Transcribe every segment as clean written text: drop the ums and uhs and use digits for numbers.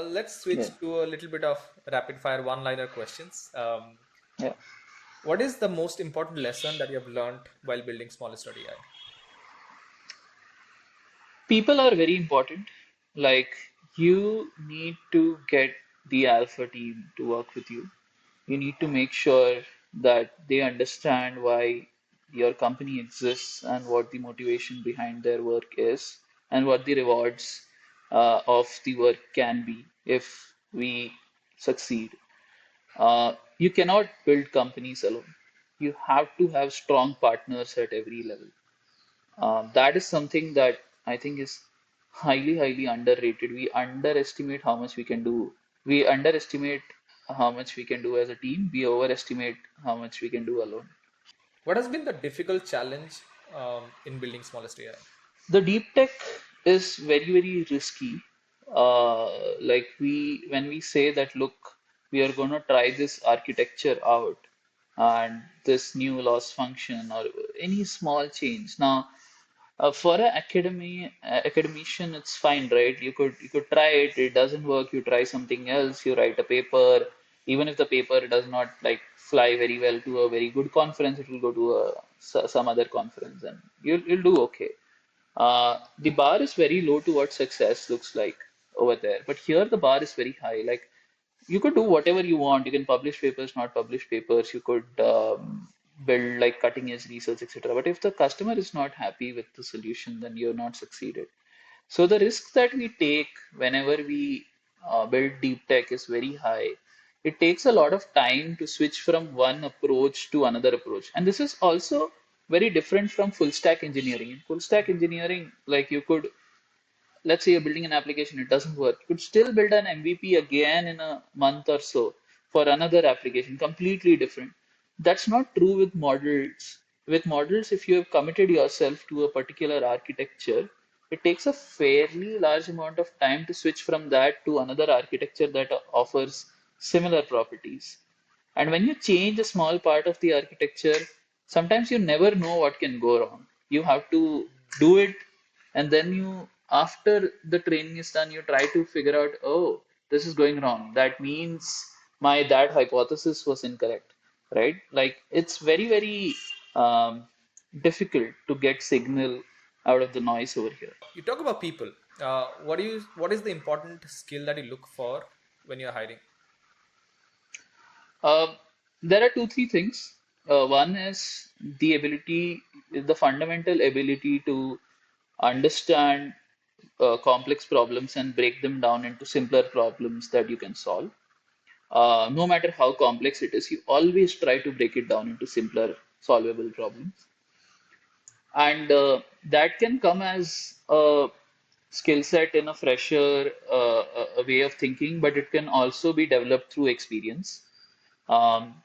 Let's Yeah, switch to a little bit of rapid fire one-liner questions. yeah. What is the most important lesson that you have learned while building smallest AI? People are very important. Like, you need to get the alpha team to work with you. You need to make sure that they understand why your company exists and what the motivation behind their work is and what the rewards of the work can be if we succeed. You cannot build companies alone. You have to have strong partners at every level. That is something that I think is highly, highly underrated. We underestimate how much we can do. We underestimate how much we can do as a team. We overestimate how much we can do alone. What has been the difficult challenge in building smallest AI? The deep tech is very, very risky. Like when we say that, look, we are going to try this architecture out and this new loss function or any small change. Now, for an academician, it's fine, right? You could try it. It doesn't work. You try something else. You write a paper. Even if the paper does not like fly very well to a very good conference, it will go to some other conference, and you'll do okay. The bar is very low to what success looks like over there, but here the bar is very high. Like, you could do whatever you want. You can publish papers, not publish papers. You could build like cutting edge research, etc. But if the customer is not happy with the solution, then you're not succeeded. So the risk that we take whenever we build deep tech is very high. It takes a lot of time to switch from one approach to another approach. And this is also very different from full stack engineering. In full stack engineering, like, you could, let's say you're building an application, it doesn't work. You could still build an MVP again in a month or so for another application, completely different. That's not true with models. With models, if you have committed yourself to a particular architecture, it takes a fairly large amount of time to switch from that to another architecture that offers similar properties. And when you change a small part of the architecture, sometimes you never know what can go wrong. You have to do it, and then after the training is done, you try to figure out, oh, this is going wrong. That means that hypothesis was incorrect, right? Like, it's very, very difficult to get signal out of the noise over here. You talk about people. What is the important skill that you look for when you're hiring? Uh, there are two, three things. One is the fundamental ability to understand complex problems and break them down into simpler problems that you can solve. No matter how complex it is, you always try to break it down into simpler, solvable problems. And that can come as a skill set in a fresher a way of thinking, but it can also be developed through experience. Um,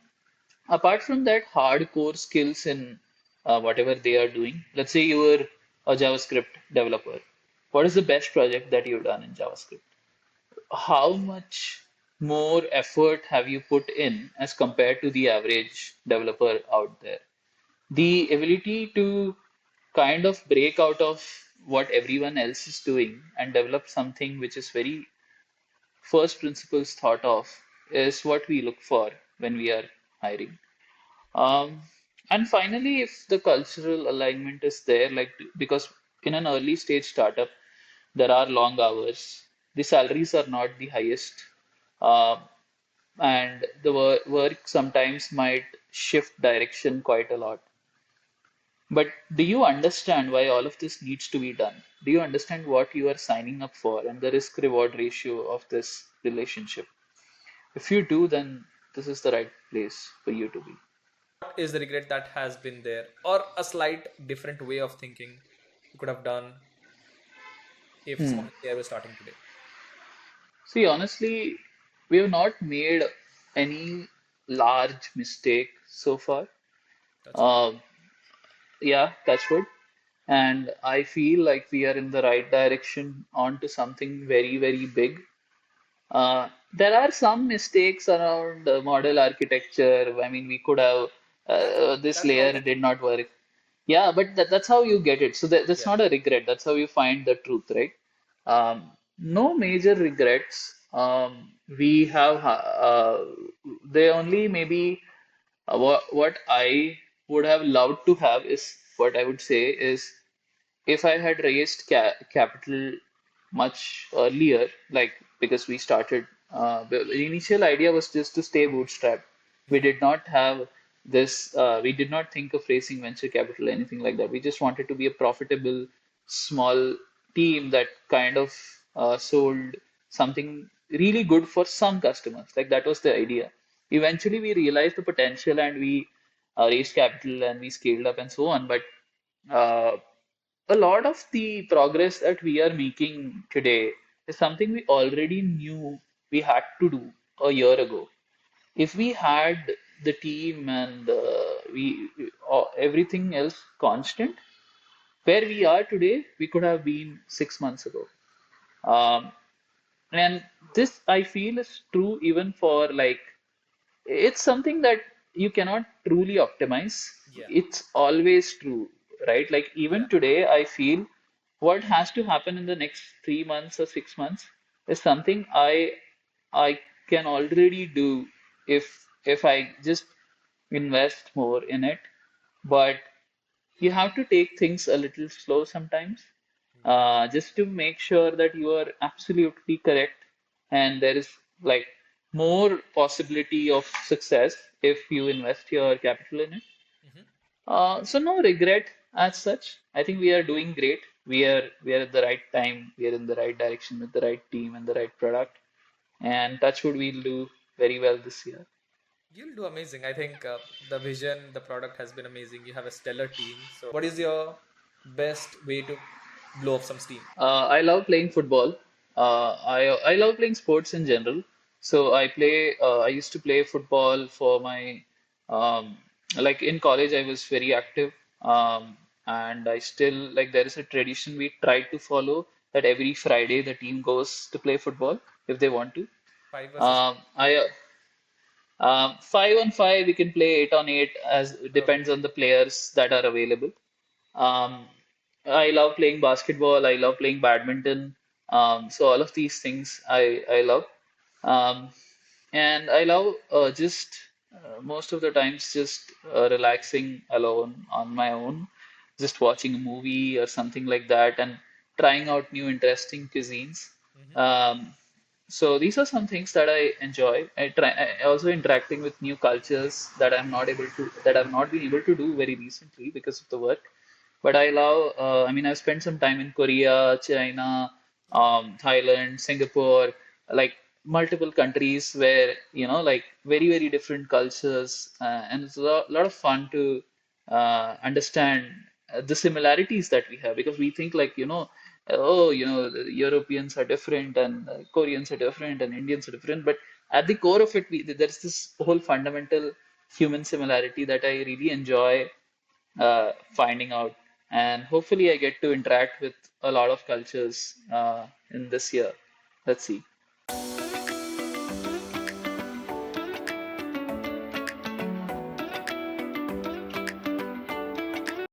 Apart from that, hardcore skills in whatever they are doing. Let's say you were a JavaScript developer. What is the best project that you've done in JavaScript? How much more effort have you put in as compared to the average developer out there? The ability to kind of break out of what everyone else is doing and develop something which is very first principles thought of is what we look for when we are hiring. Um, and finally, if the cultural alignment is there, like, because in an early stage startup, there are long hours, the salaries are not the highest, uh, and the work sometimes might shift direction quite a lot. But do you understand why all of this needs to be done? Do you understand what you are signing up for and the risk reward ratio of this relationship? If you do, then this is the right place for you to be. What is the regret that has been there, or a slight different way of thinking you could have done if Hmm. small AI was starting today? See, honestly, we have not made any large mistake so far. That's good. Uh, yeah, touch wood. And I feel like we are in the right direction onto something very, very big. There are some mistakes around model architecture. I mean, we could have this That's layer life. did not work. Yeah, but that's how you get it. So that's Yeah. not a regret. That's how you find the truth, right? No major regrets. We have they only maybe what I would have loved to have is what I would say is if I had raised capital much earlier, like because we started, the initial idea was just to stay bootstrapped. We did not have this, we did not think of raising venture capital, anything like that. We just wanted to be a profitable small team that kind of sold something really good for some customers. Like that was the idea. Eventually, we realized the potential and we raised capital and we scaled up and so on. But uh, a lot of the progress that we are making today is something we already knew we had to do a year ago. If we had the team and everything else constant, where we are today, we could have been 6 months ago. Um, and this I feel is true even for like it's something that you cannot truly optimize. Yeah. It's always true, right? Like Yeah. even today, I feel what has to happen in the next 3 months or 6 months is something I can already do if I just invest more in it. But you have to take things a little slow sometimes, Yeah. just to make sure that you are absolutely correct and there is like more possibility of success if you invest your capital in it. Hmm. So no regret as such. I think we are doing great. We are at the right time. We are in the right direction with the right team and the right product. And Touchwood we'll do very well this year. You'll do amazing. I think the vision, the product has been amazing. You have a stellar team. So, what is your best way to blow off some steam? I love playing football. I love playing sports in general. So I play. I used to play football for my um, like in college. I was very active, and I still like. There is a tradition we try to follow that every Friday the team goes to play football if they want to. Five versus. I 5 on 5 we can play 8 on 8 as Okay. depends on the players that are available. Um, I love playing basketball. I love playing badminton. So all of these things I love. Um, and I love just most of the times just relaxing alone on my own, just watching a movie or something like that, and trying out new interesting cuisines. Hmm. Um, so these are some things that I enjoy. I also interacting with new cultures that I've not been able to do very recently because of the work. But I love, I mean, I've spent some time in Korea, China, Oh. Thailand, Singapore, like multiple countries where, like very, very different cultures. And it's lot of fun to understand the similarities that we have because we think like, oh, the Europeans are different and Koreans are different and Indians are different. But at the core of it, there's this whole fundamental human similarity that I really enjoy finding out. And hopefully, I get to interact with a lot of cultures in this year. Let's see.